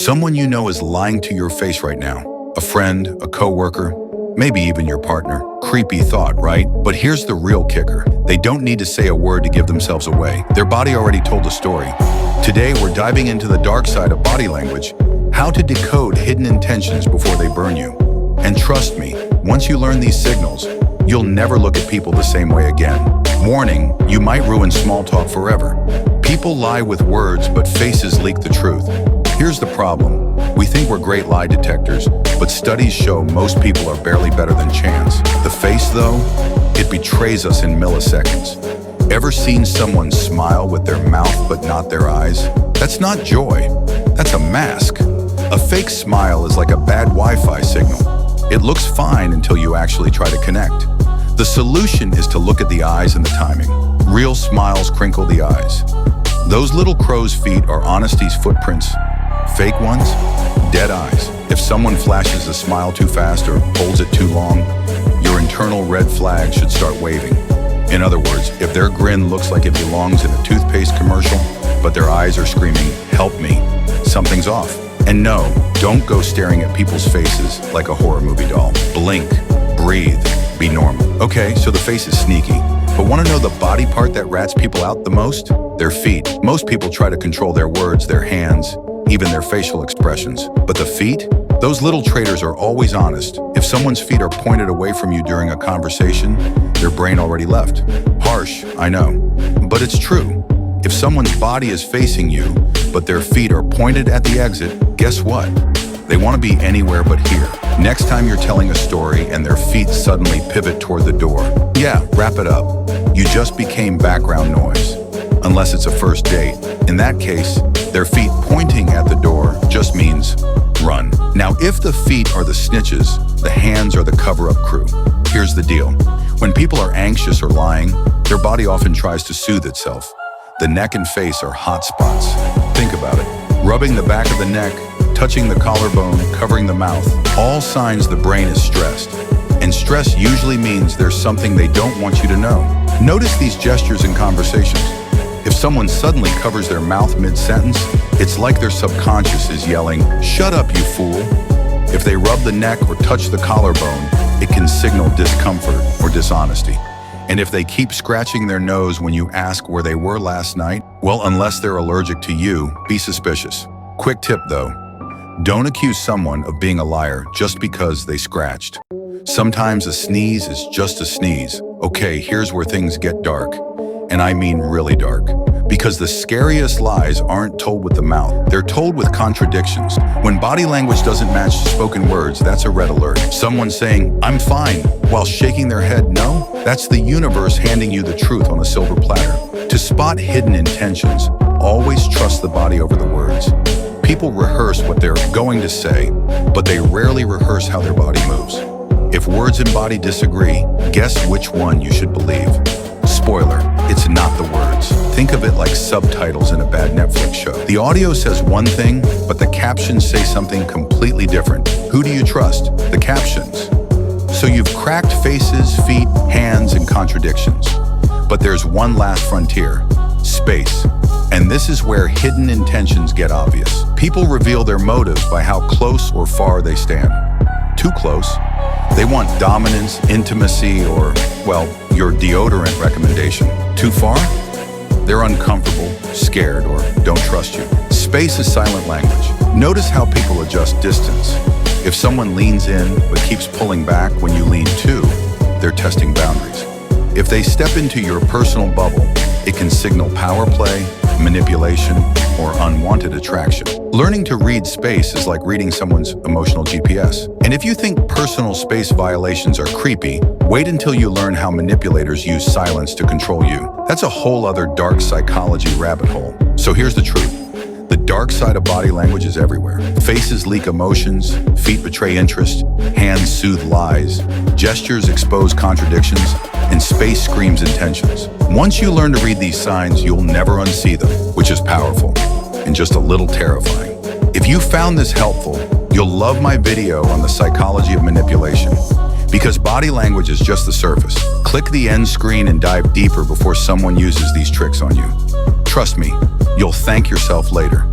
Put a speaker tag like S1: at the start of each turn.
S1: Someone you know is lying to your face right now. A friend, a coworker, maybe even your partner. Creepy thought, right? But here's the real kicker. They don't need to say a word to give themselves away. Their body already told a story. Today, we're diving into the dark side of body language, how to decode hidden intentions before they burn you. And trust me, once you learn these signals, you'll never look at people the same way again. Warning, you might ruin small talk forever. People lie with words, but faces leak the truth. Here's the problem. We think we're great lie detectors, but studies show most people are barely better than chance. The face, though, it betrays us in milliseconds. Ever seen someone smile with their mouth but not their eyes? That's not joy. That's a mask. A fake smile is like a bad Wi-Fi signal. It looks fine until you actually try to connect. The solution is to look at the eyes and the timing. Real smiles crinkle the eyes. Those little crow's feet are honesty's footprints. Fake ones, dead eyes. If someone flashes a smile too fast or holds it too long, your internal red flag should start waving. In other words, if their grin looks like it belongs in a toothpaste commercial, but their eyes are screaming, "Help me," something's off. And no, don't go staring at people's faces like a horror movie doll. Blink, breathe, be normal. Okay, so the face is sneaky, but want to know the body part that rats people out the most? Their feet. Most people try to control their words, their hands, even their facial expressions. But the feet? Those little traitors are always honest. If someone's feet are pointed away from you during a conversation, their brain already left. Harsh, I know, but it's true. If someone's body is facing you, but their feet are pointed at the exit, guess what? They want to be anywhere but here. Next time you're telling a story and their feet suddenly pivot toward the door, yeah, wrap it up. You just became background noise. Unless it's a first date. In that case, their feet pointing at the door just means run. Now, if the feet are the snitches, the hands are the cover-up crew. Here's the deal. When people are anxious or lying, their body often tries to soothe itself. The neck and face are hot spots. Think about it. Rubbing the back of the neck, touching the collarbone, covering the mouth, all signs the brain is stressed. And stress usually means there's something they don't want you to know. Notice these gestures in conversations. If someone suddenly covers their mouth mid-sentence, it's like their subconscious is yelling, "Shut up, you fool." If they rub the neck or touch the collarbone, it can signal discomfort or dishonesty. And if they keep scratching their nose when you ask where they were last night, well, unless they're allergic to you, be suspicious. Quick tip though, don't accuse someone of being a liar just because they scratched. Sometimes a sneeze is just a sneeze. Okay, here's where things get dark. And I mean really dark. Because the scariest lies aren't told with the mouth, they're told with contradictions. When body language doesn't match spoken words, that's a red alert. Someone saying, "I'm fine," while shaking their head no, that's the universe handing you the truth on a silver platter. To spot hidden intentions, always trust the body over the words. People rehearse what they're going to say, but they rarely rehearse how their body moves. If words and body disagree, guess which one you should believe. Spoiler, it's not the words. Think of it like subtitles in a bad Netflix show. The audio says one thing, but the captions say something completely different. Who do you trust? The captions. So you've cracked faces, feet, hands, and contradictions. But there's one last frontier, space. And this is where hidden intentions get obvious. People reveal their motives by how close or far they stand. Too close. They want dominance, intimacy, or, well, your deodorant recommendation. Too far? They're uncomfortable, scared, or don't trust you. Space is silent language. Notice how people adjust distance. If someone leans in but keeps pulling back when you lean too, they're testing boundaries. If they step into your personal bubble, it can signal power play, manipulation, or unwanted attraction. Learning to read space is like reading someone's emotional GPS. And if you think personal space violations are creepy, wait until you learn how manipulators use silence to control you. That's a whole other dark psychology rabbit hole. So here's the truth. The dark side of body language is everywhere. Faces leak emotions, feet betray interest, hands soothe lies, gestures expose contradictions, and space screams intentions. Once you learn to read these signs, you'll never unsee them, which is powerful and just a little terrifying. If you found this helpful, you'll love my video on the psychology of manipulation. Because body language is just the surface. Click the end screen and dive deeper before someone uses these tricks on you. Trust me, you'll thank yourself later.